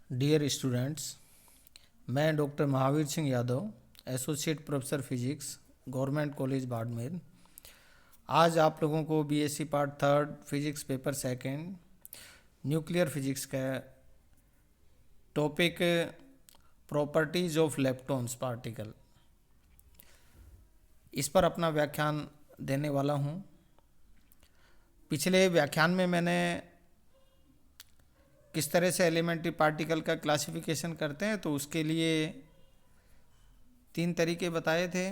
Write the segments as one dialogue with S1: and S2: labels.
S1: Dear students, मैं doctor Mahavir Singh Yadav, associate professor physics, government college Barmer. आज आप लोगों को BSc part third physics paper second nuclear physics का topic properties of leptons particle, इस पर अपना व्याख्यान देने वाला हूँ। पिछले व्याख्यान में मैंने किस तरह से एलिमेंट्री पार्टिकल का क्लासिफिकेशन करते हैं तो उसके लिए 3 तरीके बताए थे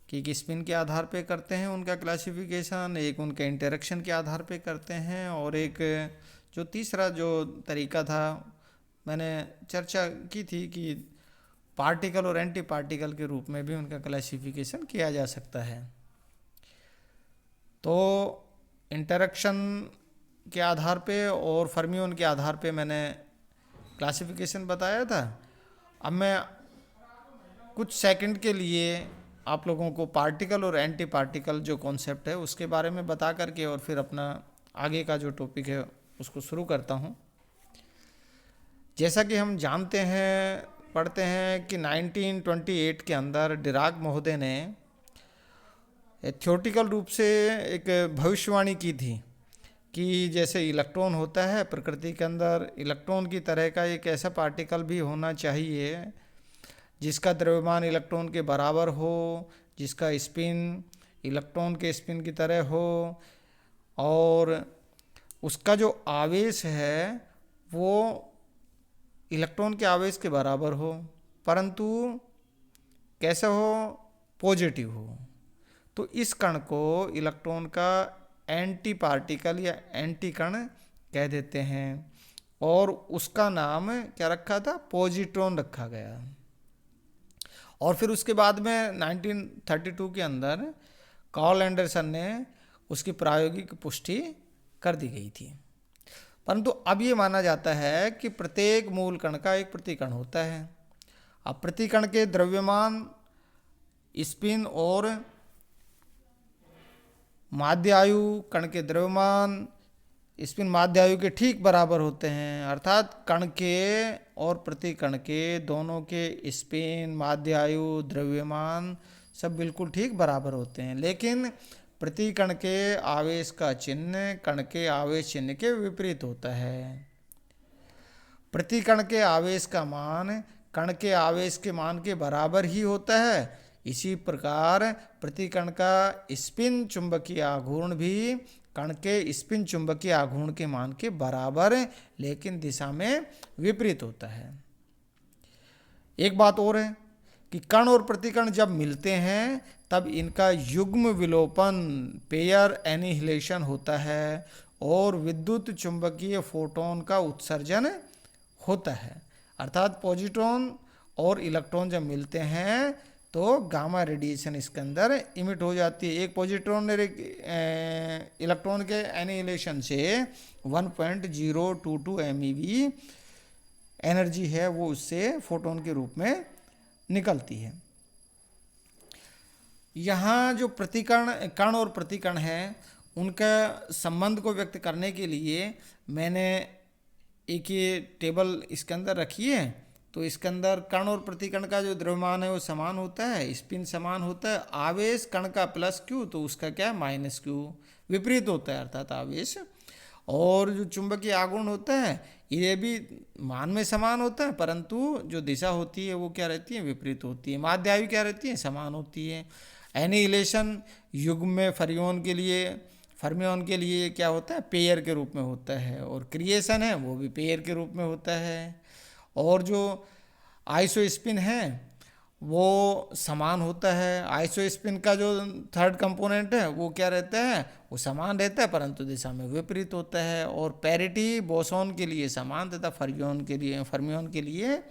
S1: कि एक स्पिन के आधार पे करते हैं उनका क्लासिफिकेशन, एक उनके इंटरेक्शन के आधार पे करते हैं, और एक जो तीसरा जो तरीका था मैंने चर्चा की थी कि पार्टिकल और एंटी पार्टिकल के रूप में भी उनका क्लासिफिकेशन किया जा सकता है। तो इंटरेक्शन के आधार पे और फर्मियोन के आधार पे मैंने क्लासिफिकेशन बताया था। अब मैं कुछ सेकंड के लिए आप लोगों को पार्टिकल और एंटी पार्टिकल जो कॉन्सेप्ट है उसके बारे में बता करके और फिर अपना आगे का जो टॉपिक है उसको शुरू करता हूँ। जैसा कि हम जानते हैं, पढ़ते हैं कि 1928 के अंदर डिराक महोदय ने थ्योरेटिकल रूप से एक भविष्यवाणी की थी कि जैसे इलेक्ट्रॉन होता है प्रकृति के अंदर, इलेक्ट्रॉन की तरह का एक ऐसा पार्टिकल भी होना चाहिए जिसका द्रव्यमान इलेक्ट्रॉन के बराबर हो, जिसका स्पिन इलेक्ट्रॉन के स्पिन की तरह हो, और उसका जो आवेश है वो इलेक्ट्रॉन के आवेश के बराबर हो, परंतु कैसा हो, पॉजिटिव हो। तो इस कण को इलेक्ट्रॉन का एंटी पार्टिकल या एंटी कण कह देते हैं, और उसका नाम क्या रखा था, पॉजिट्रॉन रखा गया। और फिर उसके बाद में 1932 के अंदर कार्ल एंडरसन ने उसकी प्रायोगिक पुष्टि कर दी गई थी। परंतु अब ये माना जाता है कि प्रत्येक मूल कण का एक प्रतिकण होता है। अब प्रतिकण के द्रव्यमान, स्पिन और माध्य आयु, कण के द्रव्यमान स्पिन माध्य आयु के ठीक बराबर होते हैं, अर्थात कण के और प्रतिकण के दोनों के स्पिन, माध्य आयु, द्रव्यमान सब बिल्कुल ठीक बराबर होते हैं। लेकिन प्रतिकण के आवेश का चिन्ह कण के आवेश चिन्ह के विपरीत होता है। प्रतिकण के आवेश का मान कण के आवेश के मान के बराबर ही होता है। इसी प्रकार प्रतिकण का स्पिन चुंबकीय आघूर्ण भी कण के स्पिन चुंबकीय आघूर्ण के मान के बराबर लेकिन दिशा में विपरीत होता है। एक बात और है कि कण और प्रतिकण जब मिलते हैं तब इनका युग्म विलोपन, पेयर एनिहिलेशन होता है और विद्युत चुंबकीय फोटोन का उत्सर्जन होता है। अर्थात पॉजिट्रॉन और इलेक्ट्रॉन जब मिलते हैं तो गामा रेडिएशन इसके अंदर इमिट हो जाती है। एक पॉजिट्रॉन इलेक्ट्रॉन के एनिहिलेशन से 1.022 MeV एनर्जी है वो उससे फोटोन के रूप में निकलती है। यहाँ जो प्रतिकण, कण और प्रतिकण है उनका संबंध को व्यक्त करने के लिए मैंने एक ये टेबल इसके अंदर रखी है। तो इसके अंदर कण और प्रतिकण का जो द्रव्यमान है वो समान होता है, स्पिन समान होता है, आवेश कण का प्लस क्यू तो उसका क्या है माइनस क्यू, विपरीत होता है अर्थात आवेश। और जो चुंबकीय आघूर्ण होता है ये भी मान में समान होता है, परंतु जो दिशा होती है वो क्या रहती है, विपरीत होती है। माध्य आयु क्या रहती है, समान होती है। एनिहिलेशन युग्म में फर्मियोन के लिए क्या होता है, पेयर के रूप में होता है, और क्रिएशन है वो भी पेयर के रूप में होता है। और जो आइसो स्पिन है वो समान होता है। आइसो स्पिन का जो थर्ड कंपोनेंट है वो क्या रहता है, वो समान रहता है परंतु दिशा में विपरीत होता है। और पैरिटी बोसोन के लिए समान तथा फर्मियोन के लिए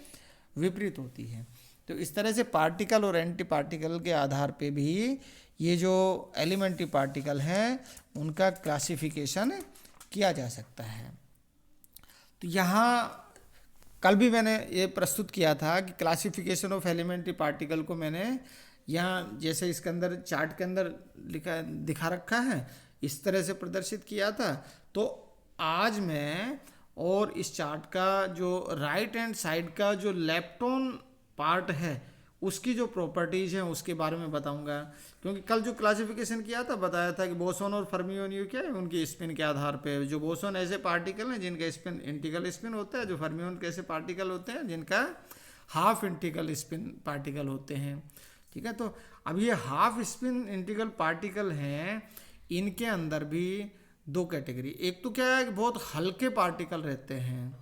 S1: विपरीत होती है। तो इस तरह से पार्टिकल और एंटी पार्टिकल के आधार पे भी ये जो एलिमेंट्री पार्टिकल हैं उनका क्लासिफिकेशन किया जा सकता है। तो यहाँ कल भी मैंने ये प्रस्तुत किया था कि क्लासिफिकेशन ऑफ एलिमेंट्री पार्टिकल को मैंने यहाँ जैसे इसके अंदर चार्ट के अंदर दिखा रखा है इस तरह से प्रदर्शित किया था। तो आज मैं और इस चार्ट का जो राइट हैंड साइड का जो लेप्टोन पार्ट है उसकी जो प्रॉपर्टीज़ हैं उसके बारे में बताऊंगा। क्योंकि कल जो क्लासिफिकेशन किया था बताया था कि बोसोन और फर्मियोन क्या है, उनकी स्पिन के आधार पे। जो बोसोन ऐसे पार्टिकल हैं जिनका स्पिन इंटीग्रल स्पिन होता है, जो फर्मियोन कैसे पार्टिकल होते हैं जिनका हाफ इंटीग्रल स्पिन पार्टिकल होते हैं। ठीक है, तो अब ये हाफ स्पिन इंटीग्रल पार्टिकल हैं, इनके अंदर भी दो कैटेगरी, एक तो क्या है कि बहुत हल्के पार्टिकल रहते हैं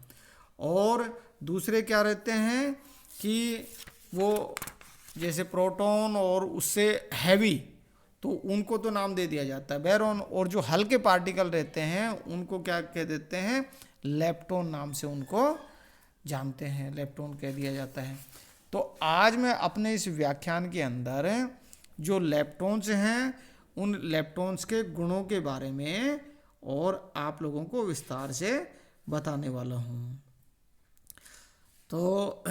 S1: और दूसरे क्या रहते हैं कि वो जैसे प्रोटॉन और उससे हैवी, तो उनको तो नाम दे दिया जाता है बैरोन, और जो हल्के पार्टिकल रहते हैं उनको क्या कह देते हैं, लेप्टॉन नाम से उनको जानते हैं, लेप्टॉन कह दिया जाता है। तो आज मैं अपने इस व्याख्यान के अंदर जो लेप्टॉन्स हैं उन लेप्टॉन्स के गुणों के बारे में और आप लोगों को विस्तार से बताने वाला हूँ। तो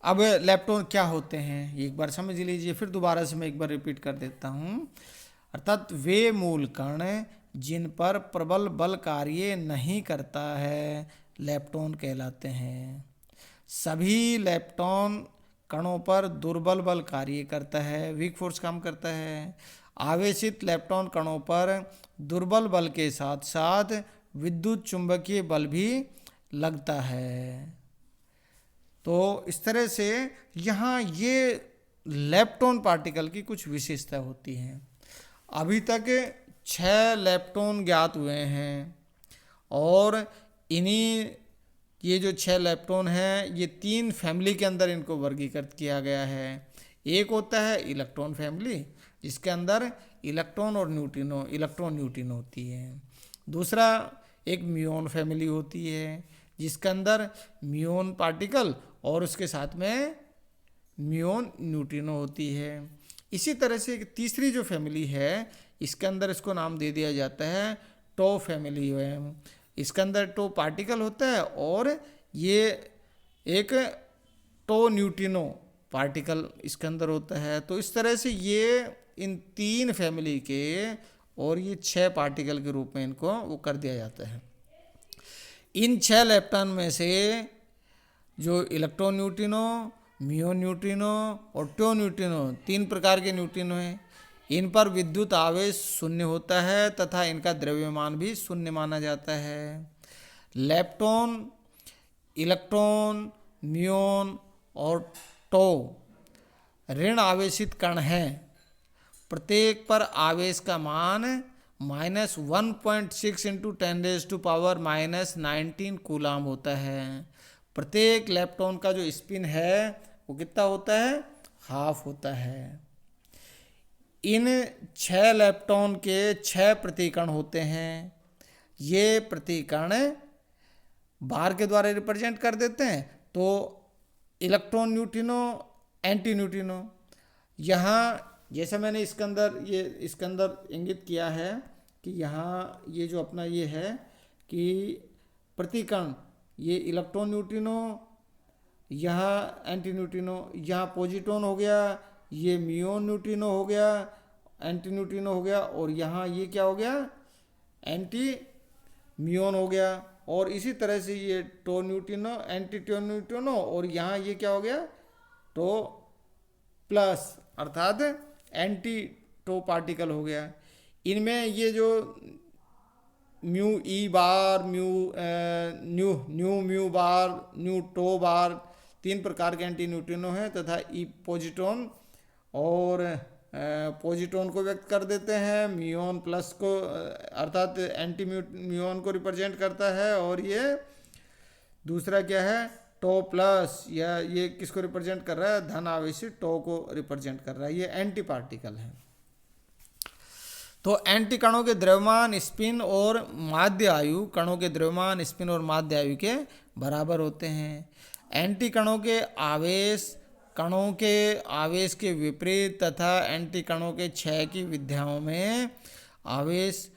S1: अब लेप्टॉन क्या होते हैं एक बार समझ लीजिए, फिर दोबारा से मैं एक बार रिपीट कर देता हूँ। अर्थात वे मूल कण जिन पर प्रबल बल कार्य नहीं करता है लेप्टॉन कहलाते हैं। सभी लेप्टॉन कणों पर दुर्बल बल कार्य करता है, वीक फोर्स काम करता है। आवेशित लेप्टॉन कणों पर दुर्बल बल के साथ साथ विद्युत चुंबकीय बल भी लगता है। तो इस तरह से यहाँ ये लेप्टॉन पार्टिकल की कुछ विशेषता होती हैं। अभी तक 6 लेप्टॉन ज्ञात हुए हैं और इन्हीं ये जो 6 लेप्टॉन हैं ये 3 फैमिली के अंदर इनको वर्गीकृत किया गया है। एक होता है इलेक्ट्रॉन फैमिली जिसके अंदर इलेक्ट्रॉन और न्यूट्रिनो, इलेक्ट्रॉन न्यूट्रिनो होती है। दूसरा एक म्यूऑन फैमिली होती है जिसके अंदर म्यूऑन पार्टिकल और उसके साथ में म्यूऑन न्यूट्रिनो होती है। इसी तरह से एक तीसरी जो फैमिली है इसके अंदर इसको नाम दे दिया जाता है टो फैमिली है। इसके अंदर टो पार्टिकल होता है और ये एक टो न्यूट्रिनो पार्टिकल इसके अंदर होता है। तो इस तरह से ये इन 3 फैमिली के और ये 6 पार्टिकल के रूप में इनको वो कर दिया जाता है। इन 6 लेप्टॉन में से जो इलेक्ट्रॉन न्यूट्रिनो, म्यूऑन न्यूट्रिनो और टो न्यूट्रिनो 3 प्रकार के न्यूट्रिनो हैं। इन पर विद्युत आवेश शून्य होता है तथा इनका द्रव्यमान भी शून्य माना जाता है। लेप्टॉन, इलेक्ट्रॉन, म्यूऑन और टो ऋण आवेशित कण हैं। प्रत्येक पर आवेश का मान -1.6 × 10⁻⁻19 कूलाम होता है। प्रत्येक लेप्टॉन का जो स्पिन है वो कितना होता है, हाफ होता है। इन 6 लेप्टॉन के 6 प्रतिकण होते हैं। ये प्रतिकण बार के द्वारा रिप्रेजेंट कर देते हैं। तो इलेक्ट्रॉन न्यूट्रिनो, एंटी न्यूट्रिनो, यहाँ जैसे मैंने इसके अंदर इंगित किया है कि यहाँ ये जो अपना ये है कि प्रतिकण, ये इलेक्ट्रॉन न्यूट्रिनो, यहाँ एंटी न्यूट्रिनो, यहाँ पॉजिट्रॉन हो गया, ये म्यूऑन न्यूट्रिनो हो गया, एंटी न्यूट्रिनो हो गया, और यहाँ ये क्या हो गया, एंटी म्यूऑन हो गया। और इसी तरह से ये tau neutrino, anti tau neutrino, और यहाँ ये क्या हो गया, टो प्लस अर्थात एंटी टो पार्टिकल हो गया। इनमें ये जो mu e bar, mu bar, nu tau bar 3 प्रकार के एंटी न्यूट्रिनो हैं तथा ई पॉजिट्रॉन और पॉजिट्रॉन को व्यक्त कर देते हैं। म्यूऑन प्लस को अर्थात एंटी म्यूऑन को रिप्रेजेंट करता है, और ये दूसरा क्या है, टो प्लस, या ये किसको रिप्रेजेंट कर रहा है, धन आवेशित टो को रिप्रेजेंट कर रहा है। ये एंटी पार्टिकल है। तो एंटी कणों के द्रव्यमान, स्पिन और माध्य आयु कणों के द्रव्यमान, स्पिन और माध्य आयु के बराबर होते हैं। एंटी कणों के आवेश के विपरीत तथा एंटी कणों के क्षय की विधाओं में आवेश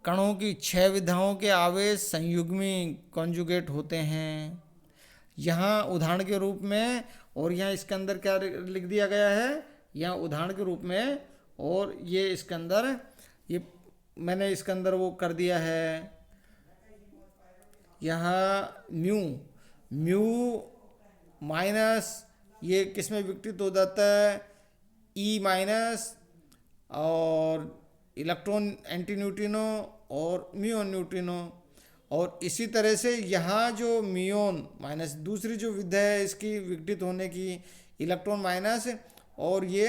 S1: कणों की 6 विधाओं के आवेश संयुग्मी कॉन्जुगेट होते हैं। यहाँ उदाहरण के रूप में, और यहाँ इसके अंदर क्या लिख दिया गया है, यहाँ उदाहरण के रूप में, और ये इसके अंदर ये मैंने इसके अंदर वो कर दिया है यहाँ म्यू माइनस ये किस में विघटित हो जाता है, ई माइनस, और इलेक्ट्रॉन एंटी न्यूट्रिनो और म्यून न्यूट्रिनो। और इसी तरह से यहाँ जो म्यून माइनस दूसरी जो विधा है इसकी विघटित होने की, इलेक्ट्रॉन माइनस, और ये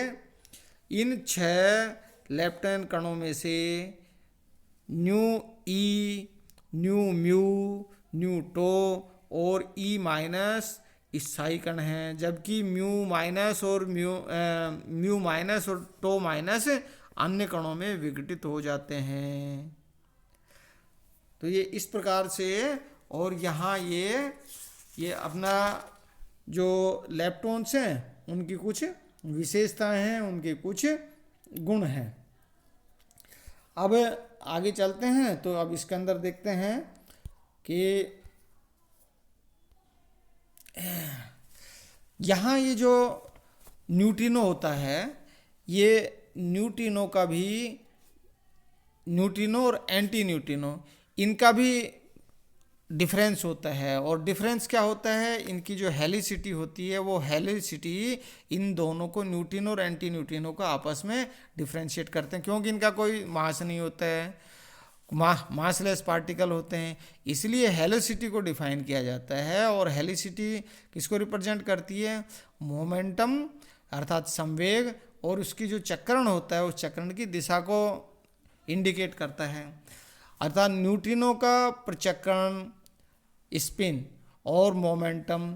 S1: इन 6 लेप्टन कणों में से nu e, nu mu, nu tau और ई माइनस स्थायी कण हैं, जबकि म्यू माइनस और टो माइनस अन्य कणों में विघटित हो जाते हैं। तो ये इस प्रकार से, और यहाँ ये अपना जो लेप्टॉन्स हैं उनकी कुछ विशेषताएं हैं, उनके कुछ गुण हैं। अब आगे चलते हैं, तो अब इसके अंदर देखते हैं कि यहाँ ये जो न्यूट्रिनो होता है, ये न्यूट्रिनो का भी, न्यूट्रिनो और एंटी न्यूट्रिनो इनका भी डिफरेंस होता है। और डिफरेंस क्या होता है, इनकी जो हेलिसिटी होती है वो हेलिसिटी इन दोनों को, न्यूट्रिनो और एंटी न्यूट्रिनो को आपस में डिफरेंशिएट करते हैं, क्योंकि इनका कोई मास नहीं होता है, मासलेस पार्टिकल होते हैं, इसलिए हेलिसिटी को डिफाइन किया जाता है। और हेलिसिटी किसको रिप्रेजेंट करती है, मोमेंटम अर्थात संवेग, और उसकी जो चक्रण होता है उस चक्रण की दिशा को इंडिकेट करता है। अर्थात न्यूट्रिनो का प्रचक्रण, स्पिन और मोमेंटम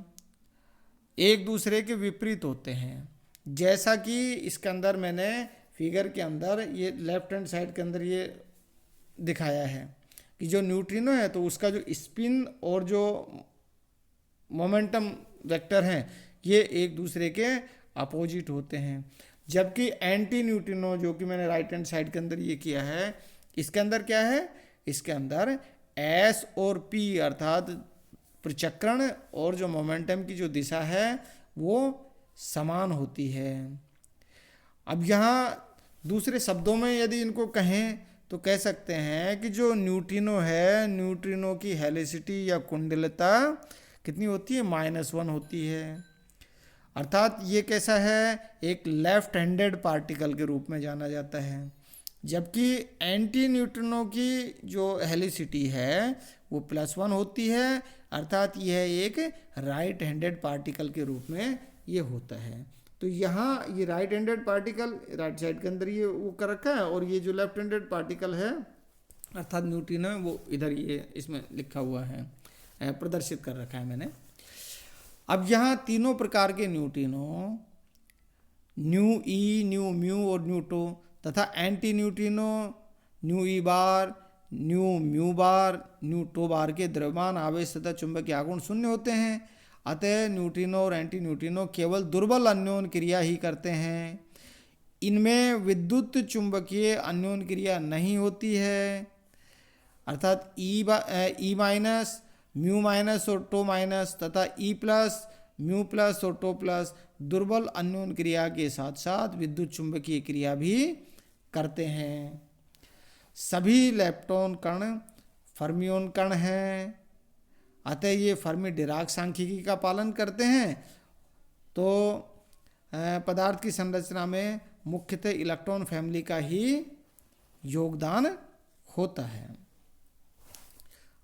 S1: एक दूसरे के विपरीत होते हैं, जैसा कि इसके अंदर मैंने फिगर के अंदर ये लेफ्ट हैंड साइड के अंदर ये दिखाया है कि जो न्यूट्रिनो है तो उसका जो स्पिन और जो मोमेंटम वेक्टर हैं ये एक दूसरे के अपोजिट होते हैं, जबकि एंटी न्यूट्रिनो जो कि मैंने राइट हैंड साइड के अंदर ये किया है, इसके अंदर क्या है, इसके अंदर एस और पी अर्थात प्रचक्रण और जो मोमेंटम की जो दिशा है वो समान होती है। अब यहाँ दूसरे शब्दों में यदि इनको कहें तो कह सकते हैं कि जो न्यूट्रिनो है, न्यूट्रिनो की हेलिसिटी या कुंडलता कितनी होती है, -1 होती है। अर्थात ये कैसा है, एक लेफ्ट हैंडेड पार्टिकल के रूप में जाना जाता है, जबकि एंटी न्यूट्रिनो की जो हेलिसिटी है वो +1 होती है, अर्थात यह एक राइट हैंडेड पार्टिकल के रूप में ये होता है। तो यहाँ ये right handed particle right side के अंदर ये वो कर रखा है, और ये जो लेफ्ट हैंडेड पार्टिकल है अर्थात न्यूट्रिनो वो इधर ये इसमें लिखा हुआ है, प्रदर्शित कर रखा है मैंने। अब यहाँ तीनों प्रकार के neutrino, nu e, nu mu और न्यू टो, तथा anti neutrino nu e bar, nu mu bar, nu tau bar के द्रव्यमान आवेश तथा चुंबकीय आघूर्ण शून्य होते हैं। अतः न्यूट्रिनो और एंटी न्यूट्रिनो केवल दुर्बल अन्योन क्रिया ही करते हैं, इनमें विद्युत चुंबकीय अन्योन क्रिया नहीं होती है। अर्थात ई माइनस, म्यू माइनस और टो माइनस तथा ई प्लस, म्यू प्लस और टो प्लस दुर्बल अन्योन क्रिया के साथ साथ विद्युत चुंबकीय क्रिया भी करते हैं। सभी लेप्टॉन कण फर्मियोन कण हैं, अतः ये फर्मी डिराक सांख्यिकी का पालन करते हैं। तो पदार्थ की संरचना में मुख्यतः इलेक्ट्रॉन फैमिली का ही योगदान होता है।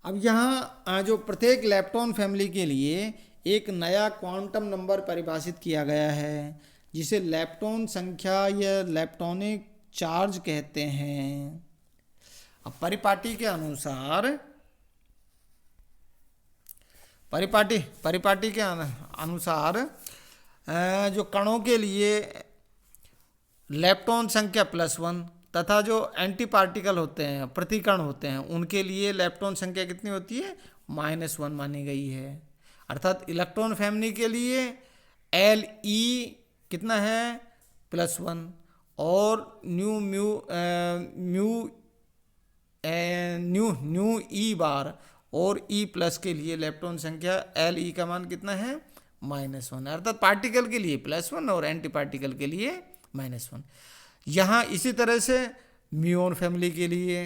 S1: अब यहाँ जो प्रत्येक लेप्टॉन फैमिली के लिए एक नया क्वांटम नंबर परिभाषित किया गया है, जिसे लेप्टॉन संख्या या लेप्टॉनिक चार्ज कहते हैं। अब परिपाटी के अनुसार परिपाटी के अनुसार जो कणों के लिए लेप्टॉन संख्या +1 तथा जो एंटी पार्टिकल होते हैं, प्रतिकण होते हैं, उनके लिए लेप्टॉन संख्या कितनी होती है, -1 मानी गई है। अर्थात इलेक्ट्रॉन फैमिली के लिए Le कितना है, +1, और न्यू ई बार और ई प्लस के लिए लेप्टॉन संख्या Le का मान कितना है, -1। अर्थात पार्टिकल के लिए +1 और एंटी पार्टिकल के लिए -1। यहाँ इसी तरह से म्यून फैमिली के लिए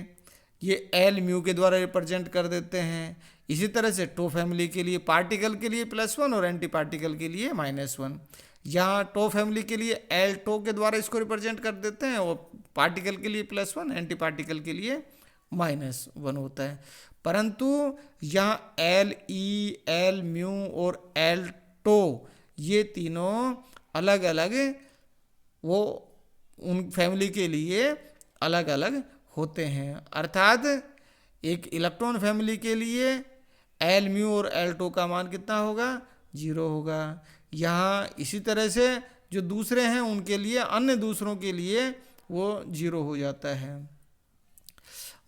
S1: ये L म्यू के द्वारा रिप्रेजेंट कर देते हैं, इसी तरह से टो फैमिली के लिए पार्टिकल के लिए +1 और एंटी पार्टिकल के लिए -1। यहाँ टो फैमिली के लिए एल टो के द्वारा इसको रिप्रेजेंट कर देते हैं और पार्टिकल के लिए +1, एंटी पार्टिकल के लिए -1 होता है। परंतु यहाँ एल ई, एल म्यू और एल टो ये तीनों अलग अलग वो उन फैमिली के लिए अलग अलग होते हैं। अर्थात एक इलेक्ट्रॉन फैमिली के लिए एल म्यू और एल टो का मान कितना होगा? 0 होगा। यहाँ इसी तरह से जो दूसरे हैं उनके लिए, अन्य दूसरों के लिए वो 0 हो जाता है।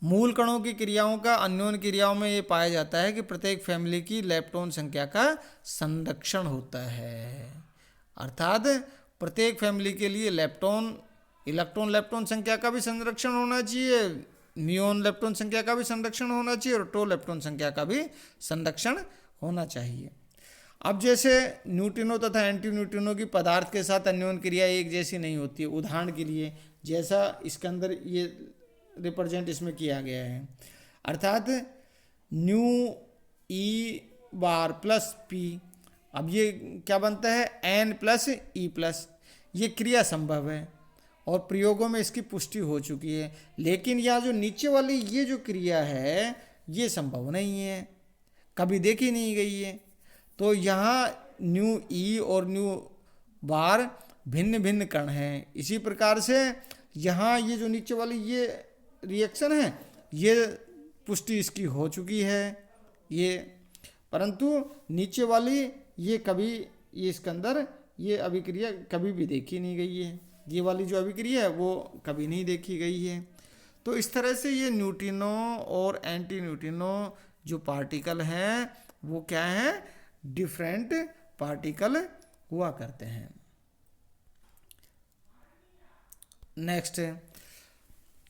S1: मूल कणों की क्रियाओं का अन्योन्य क्रियाओं में ये पाया जाता है कि प्रत्येक फैमिली की इलेक्ट्रॉन संख्या का संरक्षण होता है। अर्थात प्रत्येक फैमिली के लिए इलेक्ट्रॉन लेप्टॉन संख्या का भी संरक्षण होना चाहिए, म्यूऑन लेप्टॉन संख्या का भी संरक्षण होना चाहिए और टो लेप्टॉन संख्या का भी संरक्षण होना चाहिए। अब जैसे न्यूट्रिनो तथा एंटी न्यूट्रिनो की पदार्थ के साथ अन्योन्य क्रिया एक जैसी नहीं होती है। उदाहरण के लिए जैसा इसके अंदर ये रिप्रेजेंट इसमें किया गया है, अर्थात nu e bar plus p, अब ये क्या बनता है? N plus e plus. ये क्रिया संभव है और प्रयोगों में इसकी पुष्टि हो चुकी है। लेकिन यह जो नीचे वाली ये जो क्रिया है ये संभव नहीं है, कभी देखी नहीं गई है। तो यहाँ न्यू ई और न्यू बार भिन्न भिन्न कण हैं। इसी प्रकार से यहाँ ये जो नीचे वाली ये रिएक्शन है ये पुष्टि इसकी हो चुकी है ये, परंतु नीचे वाली ये कभी ये इसके अंदर ये अभिक्रिया कभी भी देखी नहीं गई है। ये वाली जो अभिक्रिया है वो कभी नहीं देखी गई है। तो इस तरह से ये न्यूट्रिनो और एंटी न्यूट्रिनो जो पार्टिकल हैं वो क्या हैं? डिफरेंट पार्टिकल हुआ करते हैं। नेक्स्ट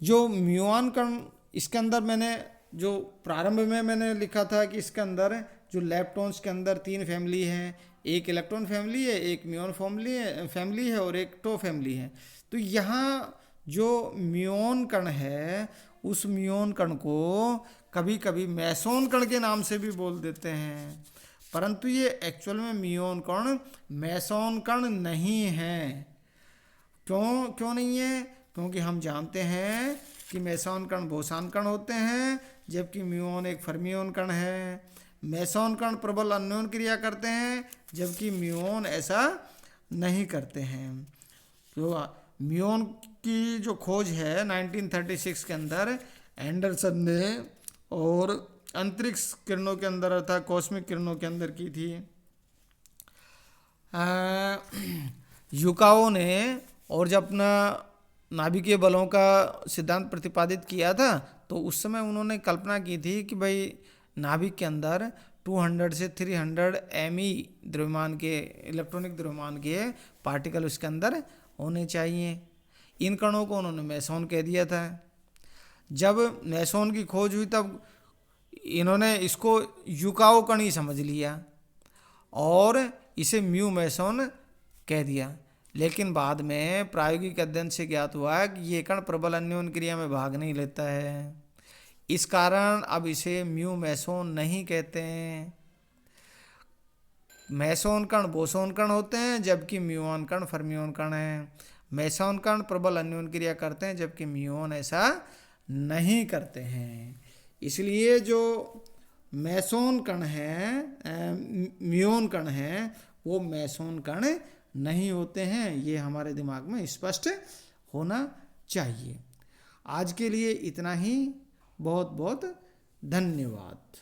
S1: जो म्यूऑन कण, इसके अंदर मैंने जो प्रारंभ में मैंने लिखा था कि इसके अंदर जो लेप्टॉन्स के अंदर 3 फैमिली हैं, एक इलेक्ट्रॉन फैमिली है, एक म्यूऑन फैमिली है और एक टो फैमिली है। तो यहाँ जो म्यूऑन कण है उस म्यूऑन कण को कभी कभी मेसोन कण के नाम से भी बोल देते हैं, परंतु ये एक्चुअल में म्यूऑन कण मेसोन कण नहीं है। क्यों नहीं है? क्योंकि हम जानते हैं कि मेसोन कण बोसॉन कण होते हैं, जबकि म्यूऑन एक फर्मियोन कण है। मेसोन कण प्रबल अन्योन्य क्रिया करते हैं, जबकि म्यूऑन ऐसा नहीं करते हैं। तो म्यूऑन की जो खोज है 1936 के अंदर एंडरसन ने और अंतरिक्ष किरणों के अंदर अर्थात कॉस्मिक किरणों के अंदर की थी। युकाओ ने और जब अपना नाभिकीय बलों का सिद्धांत प्रतिपादित किया था तो उस समय उन्होंने कल्पना की थी कि भाई नाभिक के अंदर 200 से 300 एमई द्रव्यमान के इलेक्ट्रॉनिक द्रव्यमान के पार्टिकल उसके अंदर होने चाहिए। इन कणों को उन्होंने मेसोन कह दिया था। जब मेसोन की खोज हुई तब इन्होंने इसको युकाओ कण ही समझ लिया और इसे म्यू मेसोन कह दिया। लेकिन बाद में प्रायोगिक अध्ययन से ज्ञात हुआ कि ये कण प्रबल अन्योन्य क्रिया में भाग नहीं लेता है, इस कारण अब इसे म्यू मेसोन नहीं कहते हैं। मेसोन कण बोसोन कण होते हैं, जबकि म्यूऑन कण फर्मियोन कण हैं। मेसोन कण प्रबल अन्योन्य क्रिया करते हैं, जबकि म्यूऑन ऐसा नहीं करते हैं। इसलिए जो मेसोन कण हैं, म्यूऑन कण हैं, वो मेसोन कण नहीं होते हैं। ये हमारे दिमाग में स्पष्ट होना चाहिए। आज के लिए इतना ही। बहुत बहुत धन्यवाद।